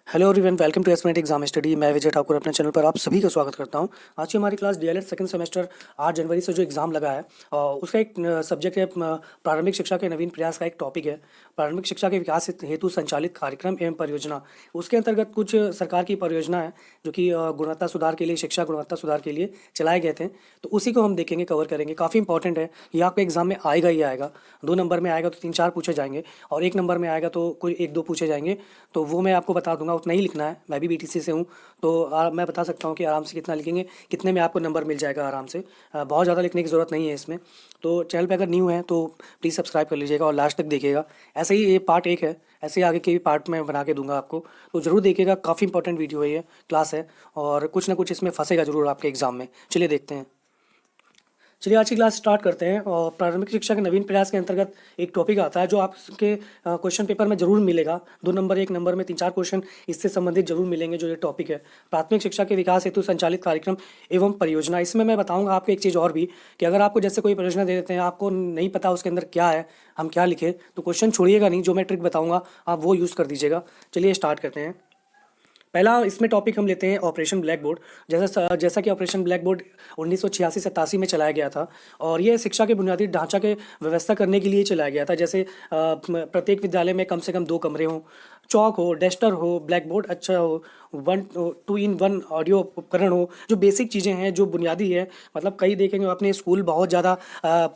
Hello everyone, welcome to एस्मेट exam study. मैं विजय ठाकुर अपने चैनल पर आप सभी का स्वागत करता हूं। आज की हमारी क्लास डीएलएड सेकंड सेमेस्टर 8 जनवरी से जो एग्ज़ाम लगा है उसका एक सब्जेक्ट है प्रारंभिक शिक्षा के नवीन प्रयास का एक टॉपिक है प्रारंभिक शिक्षा के विकास हेतु संचालित कार्यक्रम एवं परियोजना। उसके अंतर्गत कुछ सरकार की परियोजना है जो कि गुणवत्ता सुधार के लिए, शिक्षा गुणवत्ता सुधार के लिए चलाए गए थे। तो उसी को हम देखेंगे, कवर करेंगे। काफ़ी इंपॉर्टेंट है, ये आपके एग्जाम में आएगा ही आएगा। 2 नंबर में आएगा तो 3-4 पूछे जाएंगे और 1 नंबर में आएगा तो कोई 1-2 पूछे जाएंगे। तो वो मैं आपको बता दूंगा, उतना ही लिखना है। मैं भी बीटीसी से हूँ तो मैं बता सकता हूँ कि आराम से कितना लिखेंगे, कितने में आपको नंबर मिल जाएगा आराम से। बहुत ज़्यादा लिखने की ज़रूरत नहीं है इसमें। तो चैनल पे अगर न्यू है तो प्लीज़ सब्सक्राइब कर लीजिएगा और लास्ट तक देखिएगा। ऐसे ही ये पार्ट 1 है, ऐसे ही आगे के भी पार्ट मैं बना के दूंगा आपको, तो ज़रूर देखिएगा। काफ़ी इंपॉर्टेंट वीडियो है, ये क्लास है और कुछ ना कुछ इसमें फंसेगा ज़रूर आपके एग्जाम में। चलिए देखते हैं। चलिए आज की क्लास स्टार्ट करते हैं। और प्रारंभिक शिक्षा के नवीन प्रयास के अंतर्गत एक टॉपिक आता है जो आपके क्वेश्चन पेपर में जरूर मिलेगा। 2 नंबर, 1 नंबर में 3-4 क्वेश्चन इससे संबंधित जरूर मिलेंगे। जो ये टॉपिक है प्राथमिक शिक्षा के विकास हेतु संचालित कार्यक्रम एवं परियोजना। इसमें मैं बताऊंगा आपको एक चीज़ और भी, कि अगर आपको जैसे कोई परियोजना दे देते हैं, आपको नहीं पता उसके अंदर क्या है, हम क्या लिखे, तो क्वेश्चन छोड़िएगा नहीं। जो मैं ट्रिक बताऊंगा आप वो यूज़ कर दीजिएगा। चलिए स्टार्ट करते हैं। पहला इसमें टॉपिक हम लेते हैं ऑपरेशन ब्लैक बोर्ड। जैसा कि ऑपरेशन ब्लैक बोर्ड 1986-87 में चलाया गया था और ये शिक्षा के बुनियादी ढांचा के व्यवस्था करने के लिए चलाया गया था। जैसे प्रत्येक विद्यालय में कम से कम 2 कमरे हों, चौक हो, डस्टर हो, ब्लैक बोर्ड अच्छा हो, 2 in 1 ऑडियो उपकरण हो। जो बेसिक चीज़ें हैं, जो बुनियादी है। मतलब कई देखेंगे अपने स्कूल बहुत ज़्यादा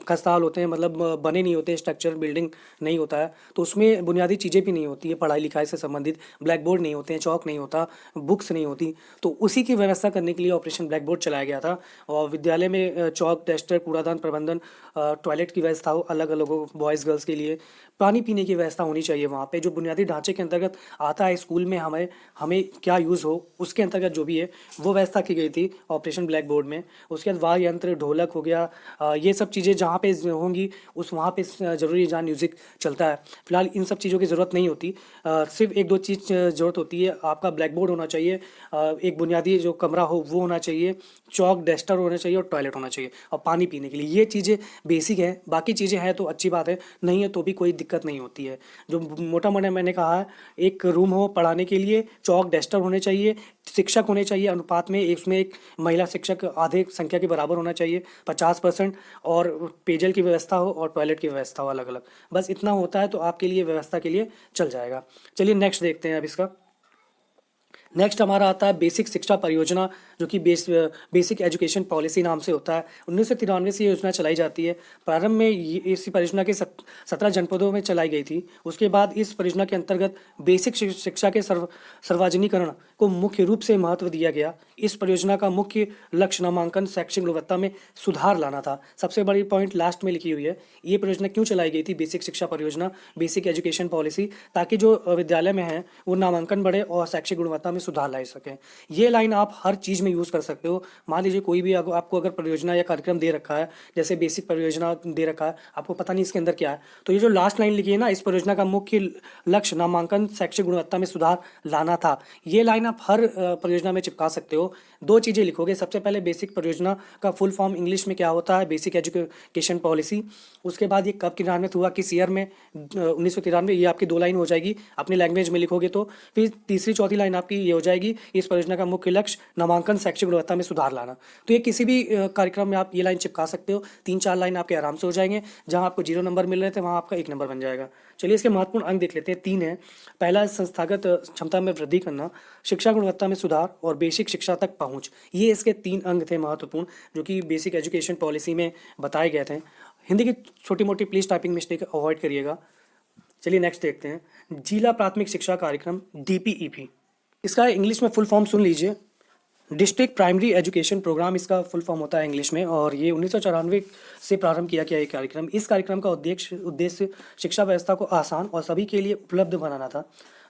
खस्ताहाल होते हैं, मतलब बने नहीं होते, स्ट्रक्चर बिल्डिंग नहीं होता है, तो उसमें बुनियादी चीज़ें भी नहीं होती है पढ़ाई लिखाई से संबंधित। ब्लैक बोर्ड नहीं होते हैं, चौक नहीं होता, बुक्स नहीं होती। तो उसी की व्यवस्था करने के लिए ऑपरेशन ब्लैक बोर्ड चलाया गया था। और विद्यालय में चौक, डस्टर, कूड़ादान प्रबंधन, टॉयलेट की व्यवस्था हो अलग अलग हो बॉयज़ गर्ल्स के लिए, पानी पीने की व्यवस्था होनी चाहिए वहाँ पे। जो बुनियादी ढांचे के अंतर्गत आता है स्कूल में, हमें हमें क्या यूज़ हो उसके अंतर्गत जो भी है वो व्यवस्था की गई थी ऑपरेशन ब्लैक बोर्ड में। उसके बाद वाद्य यंत्र, ढोलक हो गया, ये सब चीज़ें जहाँ पे होंगी उस वहाँ पे ज़रूरी जहाँ म्यूज़िक चलता है। फिलहाल इन सब चीज़ों की ज़रूरत नहीं होती। सिर्फ 1-2 चीज़ ज़रूरत होती है। आपका ब्लैक बोर्ड होना चाहिए, एक बुनियादी जो कमरा हो वो होना चाहिए, चौक, डस्टर होना चाहिए और टॉयलेट होना चाहिए और पानी पीने के लिए। ये चीज़ें बेसिक है। बाकी चीज़ें हैं तो अच्छी बात है, नहीं है तो भी कोई दिक्कत नहीं होती है। जो मोटा मोटा मैंने कहा है, एक रूम हो पढ़ाने के लिए, चौक, डस्टर होने चाहिए, शिक्षक होने चाहिए अनुपात में, इसमें एक महिला शिक्षक आधे संख्या के बराबर होना चाहिए 50%, और पेयजल की व्यवस्था हो और टॉयलेट की व्यवस्था हो अलग अलग। बस इतना होता है तो आपके लिए व्यवस्था के लिए चल जाएगा। चलिए नेक्स्ट देखते हैं अब इसका। नेक्स्ट हमारा आता है बेसिक शिक्षा परियोजना, जो कि बेसिक एजुकेशन पॉलिसी नाम से होता है। 1993 से ये योजना चलाई जाती है। प्रारंभ में इस परियोजना के 17 जनपदों में चलाई गई थी। उसके बाद इस परियोजना के अंतर्गत बेसिक शिक्षा के सार्वजनिकरण को मुख्य रूप से महत्व दिया गया। इस परियोजना का मुख्य लक्ष्य नामांकन शैक्षिक गुणवत्ता में सुधार लाना था। सबसे बड़ी पॉइंट लास्ट में लिखी हुई है। ये परियोजना क्यों चलाई गई थी, बेसिक शिक्षा परियोजना, बेसिक एजुकेशन पॉलिसी, ताकि जो विद्यालय में है वो नामांकन बढ़े और शैक्षिक गुणवत्ता में सुधार ला सकें। ये लाइन आप हर चीज़ में यूज़ कर सकते हो। मान लीजिए कोई भी आपको अगर परियोजना या कार्यक्रम दे रखा है, जैसे बेसिक परियोजना दे रखा है, आपको पता नहीं इसके अंदर क्या है, तो ये जो लास्ट लाइन लिखी है ना, इस परियोजना का मुख्य लक्ष्य नामांकन शैक्षिक गुणवत्ता में सुधार लाना था, ये लाइन आप हर परियोजना में चिपका सकते हो। 2 चीज़ें लिखोगे। सबसे पहले बेसिक परियोजना का फुल फॉर्म इंग्लिश में क्या होता है, बेसिक एजुकेशन पॉलिसी। उसके बाद ये कब क्रियान्वित हुआ, किस ईयर में, 1993। ये आपकी 2 लाइन हो जाएगी अपनी लैंग्वेज में लिखोगे तो। फिर तीसरी चौथी लाइन आपकी ये हो जाएगी, इस परियोजना का मुख्य लक्ष्य नामांकन शैक्षिक गुणवत्ता में सुधार लाना। तो ये किसी भी कार्यक्रम में आप ये लाइन चिपका सकते हो। 3-4 लाइन आपके आराम से हो जाएंगे। जहां आपको 0 नंबर मिल रहे थे वहां आपका 1 नंबर बन जाएगा। चलिए इसके महत्वपूर्ण अंग देख लेते हैं। 3 है। पहला है संस्थागत क्षमता में वृद्धि करना, शिक्षा गुणवत्ता में सुधार और बेसिक शिक्षा तक पहुंच। ये इसके 3 अंग थे महत्वपूर्ण, जो कि बेसिक एजुकेशन पॉलिसी में बताए गए थे। हिंदी की छोटी मोटी प्लीज टाइपिंग मिस्टेक अवॉइड करिएगा। चलिए नेक्स्ट देखते हैं। जिला प्राथमिक शिक्षा कार्यक्रम, डीपीईपी। इसका इंग्लिश में फुल फॉर्म सुन लीजिए, डिस्ट्रिक्ट प्राइमरी एजुकेशन प्रोग्राम इसका फुल फॉर्म होता है इंग्लिश में। और ये 1994 से प्रारंभ किया गया ये कार्यक्रम। इस कार्यक्रम का उद्देश्य शिक्षा व्यवस्था को आसान और सभी के लिए उपलब्ध बनाना था।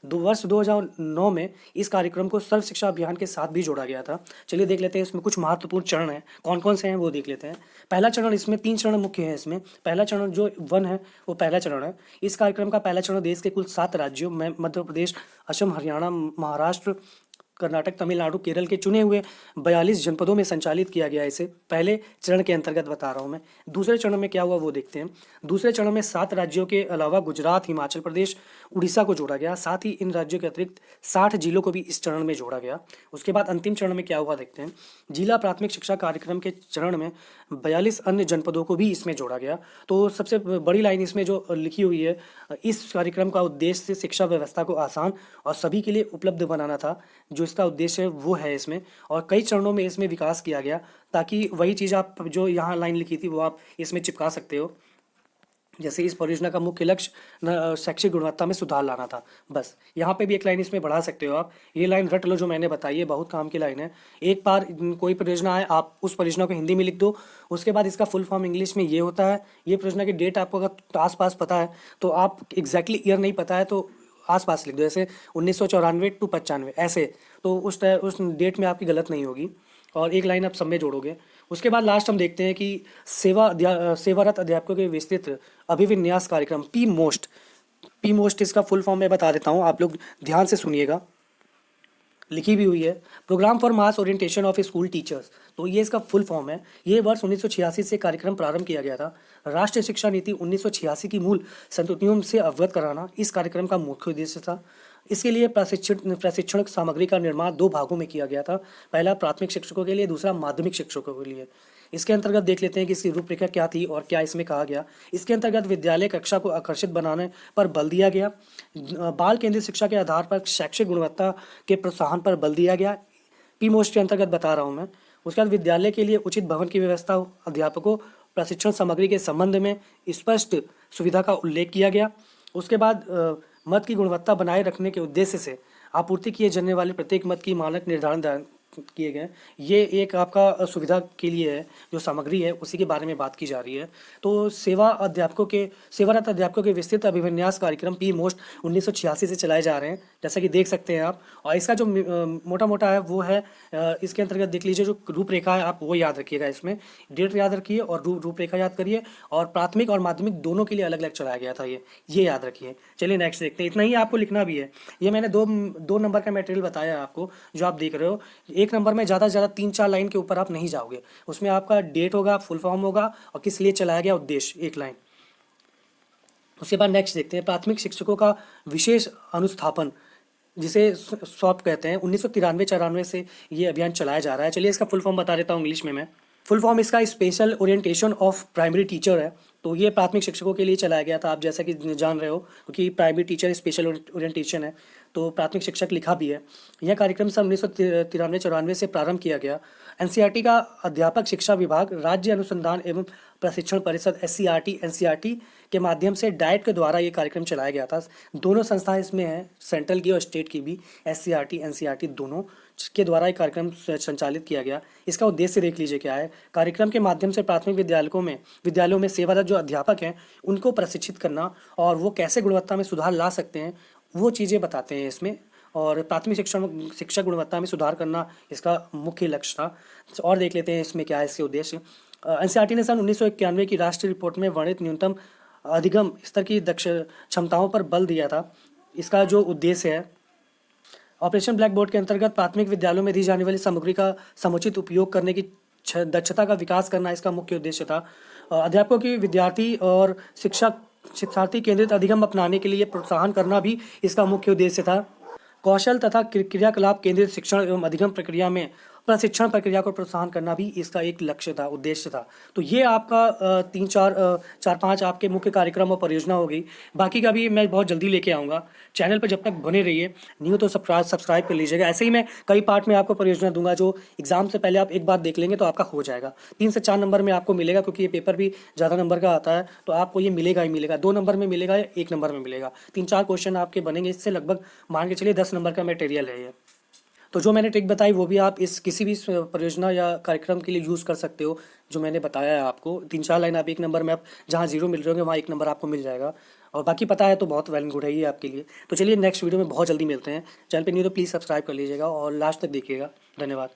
वर्ष 2009 में इस कार्यक्रम को सर्व शिक्षा अभियान के साथ भी जोड़ा गया था। चलिए देख लेते हैं इसमें कुछ महत्वपूर्ण चरण हैं, कौन कौन से हैं वो देख लेते हैं। पहला चरण, इसमें 3 चरण मुख्य हैं इसमें। पहला चरण जो 1 है वो पहला चरण है। इस कार्यक्रम का पहला चरण देश के कुल 7 राज्यों में, मध्य प्रदेश, असम, हरियाणा, महाराष्ट्र, कर्नाटक, तमिलनाडु, केरल के चुने हुए 42 जनपदों में संचालित किया गया है इसे। पहले चरण के अंतर्गत बता रहा हूँ मैं। दूसरे चरण में क्या हुआ वो देखते हैं। दूसरे चरण में 7 राज्यों के अलावा गुजरात, हिमाचल प्रदेश, उड़ीसा को जोड़ा गया। साथ ही इन राज्यों के अतिरिक्त 60 जिलों को भी इस चरण में जोड़ा गया। उसके बाद अंतिम चरण में क्या हुआ देखते हैं। जिला प्राथमिक शिक्षा कार्यक्रम के चरण में 42 अन्य जनपदों को भी इसमें जोड़ा गया। तो सबसे बड़ी लाइन इसमें जो लिखी हुई है, इस कार्यक्रम का उद्देश्य शिक्षा व्यवस्था को आसान और सभी के लिए उपलब्ध बनाना था। जो इसका उद्देश्य है वो है इसमें, और कई चरणों में इसमें विकास किया गया ताकि वही चीज़ आप जो यहाँ लाइन लिखी थी वो आप इसमें चिपका सकते हो। जैसे इस परियोजना का मुख्य लक्ष्य शैक्षिक गुणवत्ता में सुधार लाना था। बस यहाँ पे भी एक लाइन इसमें बढ़ा सकते हो आप। ये लाइन रट लो जो मैंने बताई है, बहुत काम की लाइन है। एक बार कोई परियोजना है, आप उस परियोजना को हिंदी में लिख दो, उसके बाद इसका फुल फॉर्म इंग्लिश में ये होता है। ये परियोजना की डेट आपको अगर आसपास पता है तो आप एग्जैक्टली ईयर नहीं पता है तो आसपास लिख दो, जैसे 1994 टू 95 ऐसे, तो उस डेट में आपकी गलत नहीं होगी और एक लाइन आप सब में जोड़ोगे। उसके बाद लास्ट हम देखते हैं कि सेवारत अध्यापकों के विस्तृत अभिविन्यास कार्यक्रम पी मोस्ट इसका फुल फॉर्म मैं बता देता हूँ, आप लोग ध्यान से सुनिएगा। लिखी भी हुई है, programme for mass orientation of school teachers. तो ये इसका फुल फॉर्म है। ये वर्ष 1986 से कार्यक्रम प्रारंभ किया गया था। राष्ट्रीय शिक्षा नीति 1986 की मूल संतुतियों से अवगत कराना इस कार्यक्रम का मुख्य उद्देश्य था। इसके लिए प्रशिक्षण सामग्री का निर्माण 2 भागों में किया गया था। पहला प्राथमिक शिक्षकों के लिए, दूसरा माध्यमिक शिक्षकों के लिए। इसके अंतर्गत देख लेते हैं कि इसकी रूपरेखा क्या थी और क्या इसमें कहा गया। इसके अंतर्गत विद्यालय कक्षा को आकर्षित बनाने पर बल दिया गया। बाल केंद्रित शिक्षा के आधार पर शैक्षिक गुणवत्ता के प्रोत्साहन पर बल दिया गया। पी मोस्ट के अंतर्गत बता रहा हूँ मैं। उसके बाद विद्यालय के लिए उचित भवन की व्यवस्था हो, अध्यापकों प्रशिक्षण सामग्री के संबंध में स्पष्ट सुविधा का उल्लेख किया गया। उसके बाद मत की गुणवत्ता बनाए रखने के उद्देश्य से आपूर्ति किए जाने वाले प्रत्येक मत की मानक निर्धारण किए गए। ये एक आपका सुविधा के लिए है, जो सामग्री है उसी के बारे में बात की जा रही है। तो सेवारत अध्यापकों के विस्तृत अभिविन्यास कार्यक्रम पी मोस्ट 1986 से चलाए जा रहे हैं, जैसा कि देख सकते हैं आप। और इसका जो मोटा मोटा है वो है, इसके अंतर्गत देख लीजिए, जो रूपरेखा है आप वो याद रखिएगा। इसमें डेट याद रखिए और रूपरेखा याद करिए। और प्राथमिक और माध्यमिक दोनों के लिए अलग अलग चलाया गया था, ये याद रखिए। चलिए नेक्स्ट देखते हैं। इतना ही आपको लिखना भी है। ये मैंने दो नंबर का मटेरियल बताया आपको जो आप देख रहे हो। एक नंबर में ज़्यादा से ज़्यादा 3-4 लाइन के ऊपर आप नहीं जाओगे। उसमें आपका डेट होगा, फुल फॉर्म होगा और किस लिए चलाया गया उद्देश्य, एक लाइन। उसके बाद नेक्स्ट देखते हैं, प्राथमिक शिक्षकों का विशेष अनुस्थापन, जिसे सॉफ्ट कहते हैं। 1993-94 से ये अभियान चलाया जा रहा है। चलिए इसका फुल फॉर्म बता देता हूँ इंग्लिश में मैं। फुल फॉर्म इसका special orientation of primary teacher है। तो ये प्राथमिक शिक्षकों के लिए चलाया गया था, आप जैसा कि जान रहे हो, क्योंकि प्राइमरी टीचर स्पेशल ओरिएंटेशन है तो प्राथमिक शिक्षक लिखा भी है। यह कार्यक्रम सन 1993-94 से प्रारंभ किया गया। एनसीईआरटी का अध्यापक शिक्षा विभाग, राज्य अनुसंधान एवं प्रशिक्षण परिषद एनसीईआरटी के माध्यम से डाइट के द्वारा ये कार्यक्रम चलाया गया था। दोनों संस्थाएं इसमें हैं, सेंट्रल की और स्टेट की भी, एनसीईआरटी दोनों के द्वारा ये कार्यक्रम संचालित किया गया। इसका उद्देश्य देख लीजिए क्या है। कार्यक्रम के माध्यम से प्राथमिक विद्यालयों में सेवारत जो अध्यापक हैं उनको प्रशिक्षित करना और वो कैसे गुणवत्ता में सुधार ला सकते हैं वो चीज़ें बताते हैं इसमें। और प्राथमिक शिक्षा गुणवत्ता में सुधार करना इसका मुख्य लक्ष्य था। और देख लेते हैं इसमें क्या है इसके उद्देश्य। एनसीईआरटी ने सन 1991 की राष्ट्रीय रिपोर्ट में वर्णित न्यूनतम अधिगम स्तर की क्षमताओं पर बल दिया था। इसका जो उद्देश्य है, ऑपरेशन ब्लैक बोर्ड के अंतर्गत प्राथमिक विद्यालयों में दी जाने वाली सामग्री का समुचित उपयोग करने की दक्षता का विकास करना इसका मुख्य उद्देश्य था। अध्यापकों की विद्यार्थी और शिक्षार्थी केंद्रित अधिगम अपनाने के लिए प्रोत्साहन करना भी इसका मुख्य उद्देश्य था। कौशल तथा क्रियाकलाप केंद्रित शिक्षण एवं अधिगम प्रक्रिया में प्रशिक्षण प्रक्रिया को प्रोत्साहन करना भी इसका एक लक्ष्य था, उद्देश्य था। तो ये आपका 4-5 आपके मुख्य कार्यक्रम और परियोजना हो गई। बाकी का भी मैं बहुत जल्दी लेके आऊँगा। चैनल पर जब तक बने रहिए, न्यू तो सब्सक्राइब कर लीजिएगा। ऐसे ही मैं कई पार्ट में आपको परियोजना दूंगा जो एग्जाम से पहले आप एक बार देख लेंगे तो आपका हो जाएगा। 3 से 4 नंबर में आपको मिलेगा, क्योंकि ये पेपर भी ज़्यादा नंबर का आता है तो आपको ये मिलेगा ही मिलेगा। 2 नंबर में मिलेगा या 1 नंबर में मिलेगा। 3-4 क्वेश्चन आपके बनेंगे, इससे लगभग मान के चलिए 10 नंबर का मटेरियल है ये। तो जो मैंने ट्रिक बताई वो भी आप इस किसी भी परियोजना या कार्यक्रम के लिए यूज़ कर सकते हो। जो मैंने बताया है आपको 3-4 लाइन आप 1 नंबर में, आप जहाँ 0 मिल रहे होंगे वहाँ 1 नंबर आपको मिल जाएगा। और बाकी पता है तो बहुत वेल एंड गुड है ये आपके लिए। तो चलिए नेक्स्ट वीडियो में बहुत जल्दी मिलते हैं। चैनल पे न्यू तो प्लीज़ सब्सक्राइब कर लीजिएगा और लास्ट तक देखिएगा। धन्यवाद।